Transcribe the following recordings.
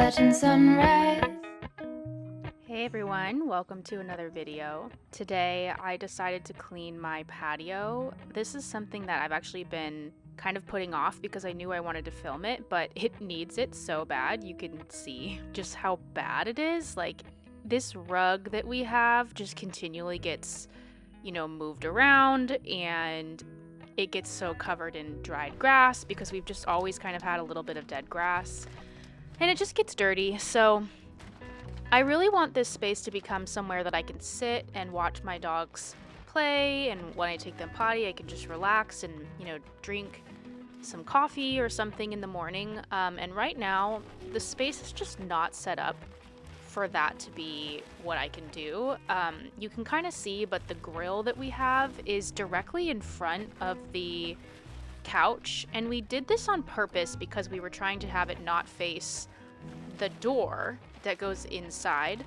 sunset and sunrise. Hey everyone, welcome to another video. Today I decided to clean my patio. This is something that I've actually been kind of putting off because I knew I wanted to film it, but it needs it so bad. You can see just how bad it is. Like, this rug that we have just continually gets, moved around, and it gets so covered in dried grass because we've just always kind of had a little bit of dead grass, and it just gets dirty. So I really want this space to become somewhere that I can sit and watch my dogs play, and when I take them potty, I can just relax and, drink some coffee or something in the morning. And right now, the space is just not set up for that to be what I can do. You can kind of see, but the grill that we have is directly in front of the couch, and we did this on purpose because we were trying to have it not face the door that goes inside.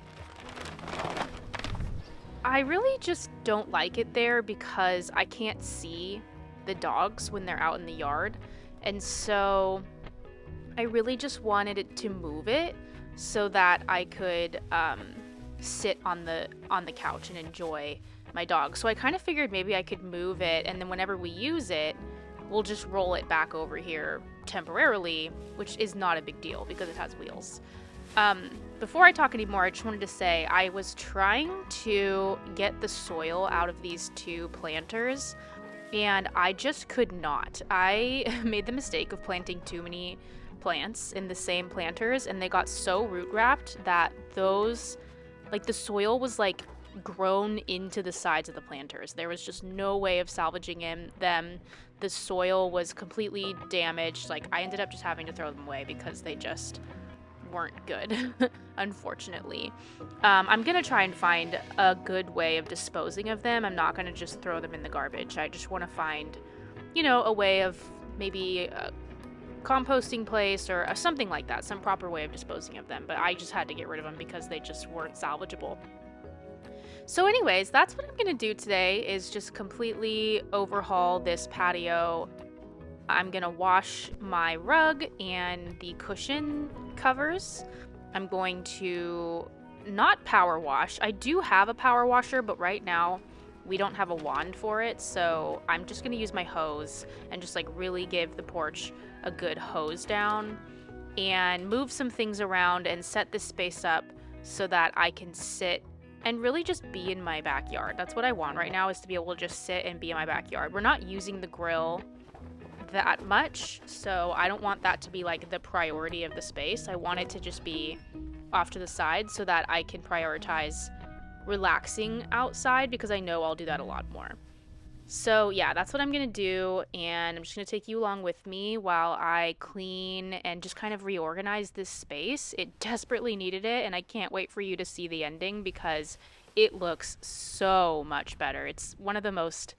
I really just don't like it there because I can't see the dogs when they're out in the yard, and so I really just wanted it to move it so that I could sit on the couch and enjoy my dog. So I kind of figured maybe I could move it, and then whenever we use it, we'll just roll it back over here temporarily, which is not a big deal because it has wheels. Before I talk anymore, I just wanted to say I was trying to get the soil out of these two planters, and I just could not. I made the mistake of planting too many plants in the same planters, and they got so root wrapped that those, the soil was grown into the sides of the planters. There was just no way of salvaging them. The soil was completely damaged. I ended up just having to throw them away because they just weren't good, unfortunately. I'm gonna try and find a good way of disposing of them. I'm not gonna just throw them in the garbage. I just want to find, a way of maybe a composting place or something like that, some proper way of disposing of them. But I just had to get rid of them because they just weren't salvageable. So anyways, that's what I'm gonna do today, is just completely overhaul this patio. I'm gonna wash my rug and the cushion covers. I'm going to not power wash. I do have a power washer, but right now we don't have a wand for it, so I'm just gonna use my hose and just really give the porch a good hose down and move some things around and set this space up so that I can sit and really just be in my backyard. That's what I want right now, is to be able to just sit and be in my backyard. We're not using the grill that much, so I don't want that to be the priority of the space. I want it to just be off to the side so that I can prioritize relaxing outside, because I know I'll do that a lot more. So yeah, that's what I'm gonna do, and I'm just gonna take you along with me while I clean and just kind of reorganize this space. It desperately needed it, and I can't wait for you to see the ending because it looks so much better. It's one of the most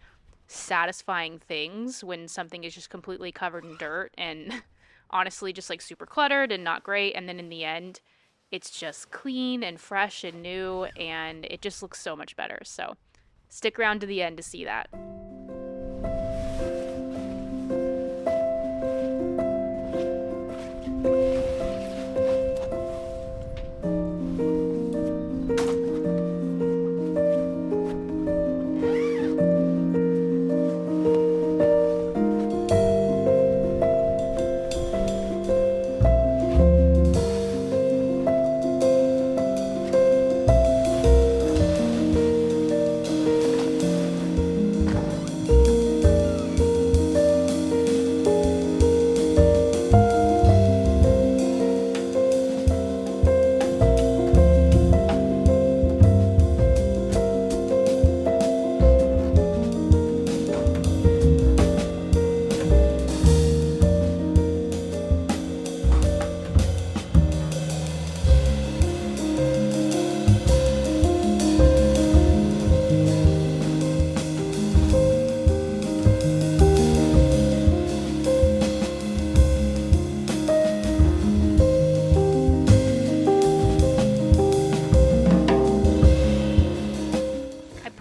satisfying things when something is just completely covered in dirt and honestly just super cluttered and not great, and then in the end it's just clean and fresh and new, and it just looks so much better. So stick around to the end to see that.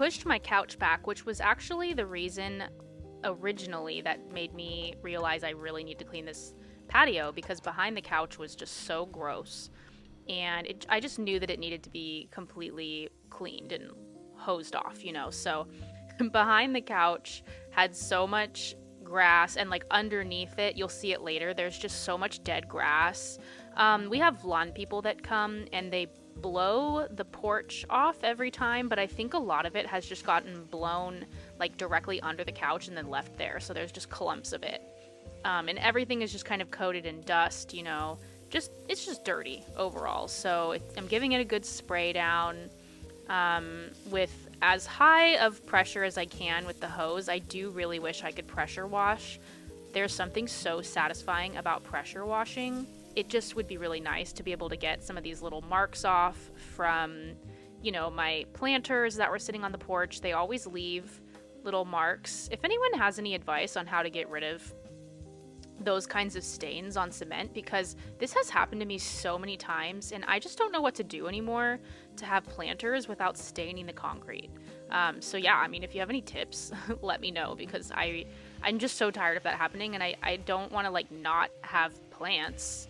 pushed my couch back, which was actually the reason originally that made me realize I really need to clean this patio because behind the couch was just so gross. And I just knew that it needed to be completely cleaned and hosed off, you know. So behind the couch had so much grass, and like underneath it, you'll see it later, there's just so much dead grass. We have lawn people that come and they blow the porch off every time, but I think a lot of it has just gotten blown like directly under the couch and then left there, so there's just clumps of it. And everything is just kind of coated in dust, you know. It's just dirty overall. So I'm giving it a good spray down with as high of pressure as I can with the hose. I do really wish I could pressure wash. There's something so satisfying about pressure washing. It just would be really nice to be able to get some of these little marks off from, you know, my planters that were sitting on the porch. They always leave little marks. If anyone has any advice on how to get rid of those kinds of stains on cement, because this has happened to me so many times and I just don't know what to do anymore to have planters without staining the concrete. So yeah, I mean, if you have any tips, let me know, because I'm just so tired of that happening, and I don't want to like not have plants.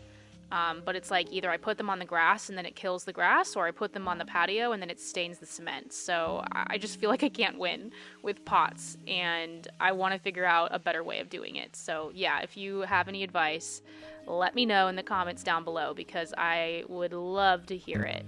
But it's like either I put them on the grass and then it kills the grass, or I put them on the patio and then it stains the cement. So I just feel like I can't win with pots, and I want to figure out a better way of doing it. So yeah, if you have any advice, let me know in the comments down below, because I would love to hear it.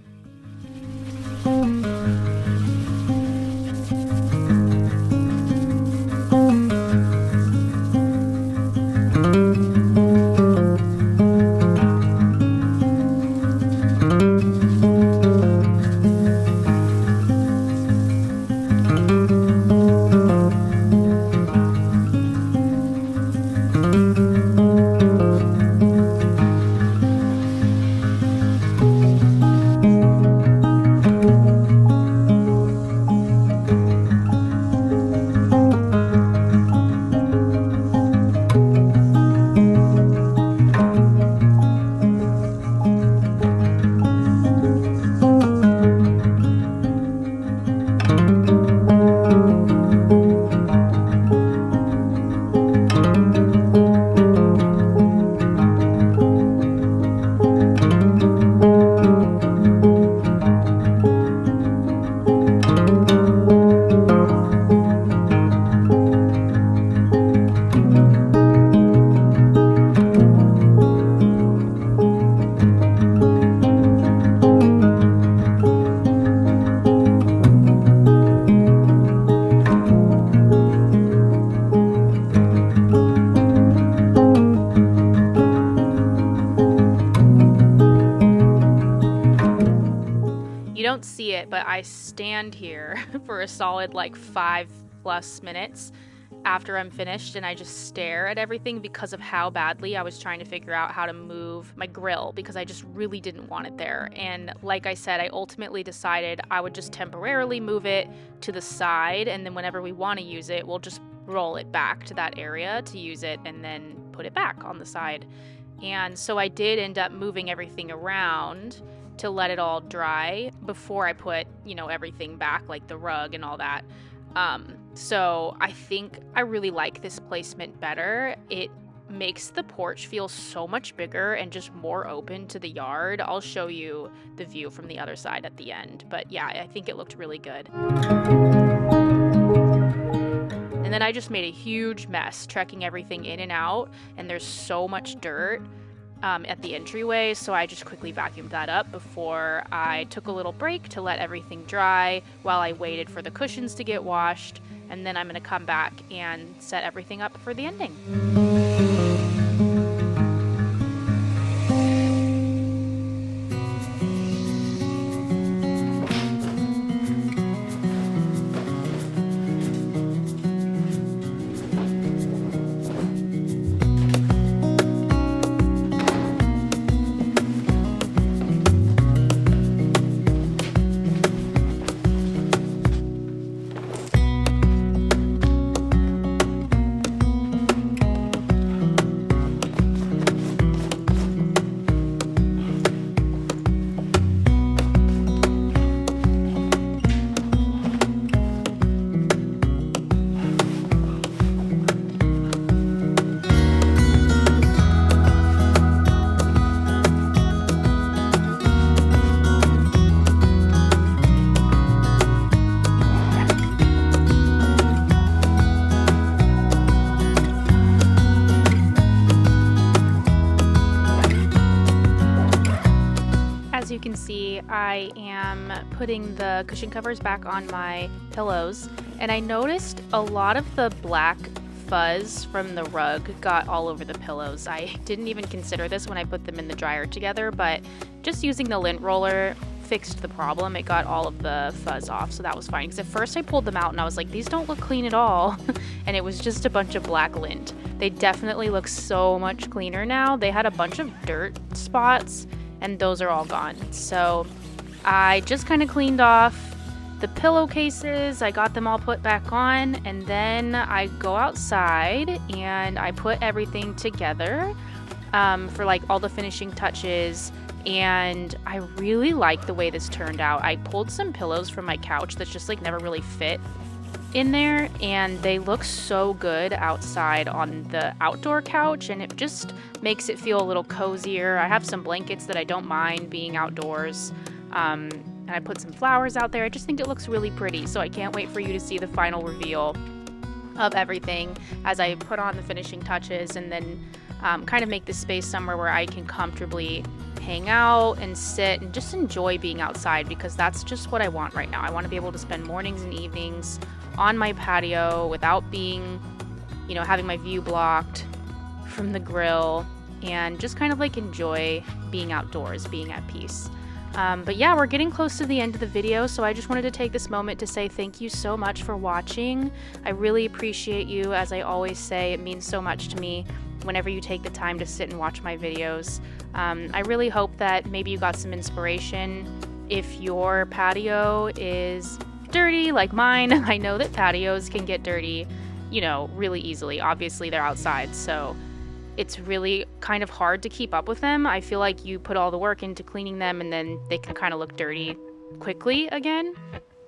Don't see it, but I stand here for a solid like 5+ minutes after I'm finished, and I just stare at everything because of how badly I was trying to figure out how to move my grill, because I just really didn't want it there. And like I said, I ultimately decided I would just temporarily move it to the side, and then whenever we want to use it, we'll just roll it back to that area to use it and then put it back on the side. And so I did end up moving everything around to let it all dry before I put, you know, everything back, like the rug and all that. So I think I really like this placement better. It makes the porch feel so much bigger and just more open to the yard. I'll show you the view from the other side at the end, but yeah, I think it looked really good. And then I just made a huge mess trekking everything in and out, and there's so much dirt at the entryway, so I just quickly vacuumed that up before I took a little break to let everything dry while I waited for the cushions to get washed, and then I'm going to come back and set everything up for the ending. As you can see, I am putting the cushion covers back on my pillows, and I noticed a lot of the black fuzz from the rug got all over the pillows. I didn't even consider this when I put them in the dryer together, but just using the lint roller fixed the problem. It got all of the fuzz off, so that was fine. Because at first I pulled them out and I was like, these don't look clean at all. And it was just a bunch of black lint. They definitely look so much cleaner now. They had a bunch of dirt spots and those are all gone. So I just kind of cleaned off the pillowcases. I got them all put back on, and then I go outside and I put everything together for like all the finishing touches. And I really like the way this turned out. I pulled some pillows from my couch that's just like never really fit in there, and they look so good outside on the outdoor couch, and it just makes it feel a little cozier. I have some blankets that I don't mind being outdoors, and I put some flowers out there. I just think it looks really pretty, so I can't wait for you to see the final reveal of everything as I put on the finishing touches, and then kind of make this space somewhere where I can comfortably hang out and sit and just enjoy being outside, because that's just what I want right now. I want to be able to spend mornings and evenings on my patio without being, having my view blocked from the grill, and just kind of like enjoy being outdoors, being at peace. But yeah, we're getting close to the end of the video, so I just wanted to take this moment to say thank you so much for watching. I really appreciate you. As I always say, it means so much to me whenever you take the time to sit and watch my videos. I really hope that maybe you got some inspiration. If your patio is dirty like mine, I know that patios can get dirty, really easily. Obviously, they're outside, so it's really kind of hard to keep up with them. I feel like you put all the work into cleaning them and then they can kind of look dirty quickly again.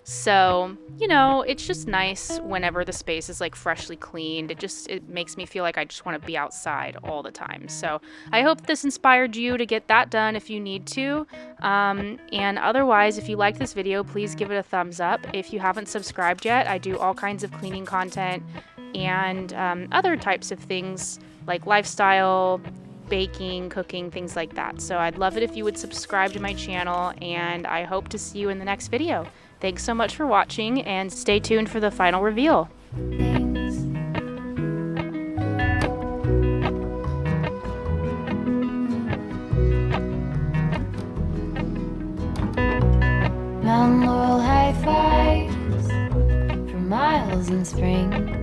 So, it's just nice whenever the space is like freshly cleaned. It makes me feel like I just want to be outside all the time. So I hope this inspired you to get that done if you need to. And otherwise, if you like this video, please give it a thumbs up. If you haven't subscribed yet, I do all kinds of cleaning content and other types of things like lifestyle, baking, cooking, things like that. So I'd love it if you would subscribe to my channel, and I hope to see you in the next video. Thanks so much for watching, and stay tuned for the final reveal. Mount Laurel high fives for miles in spring.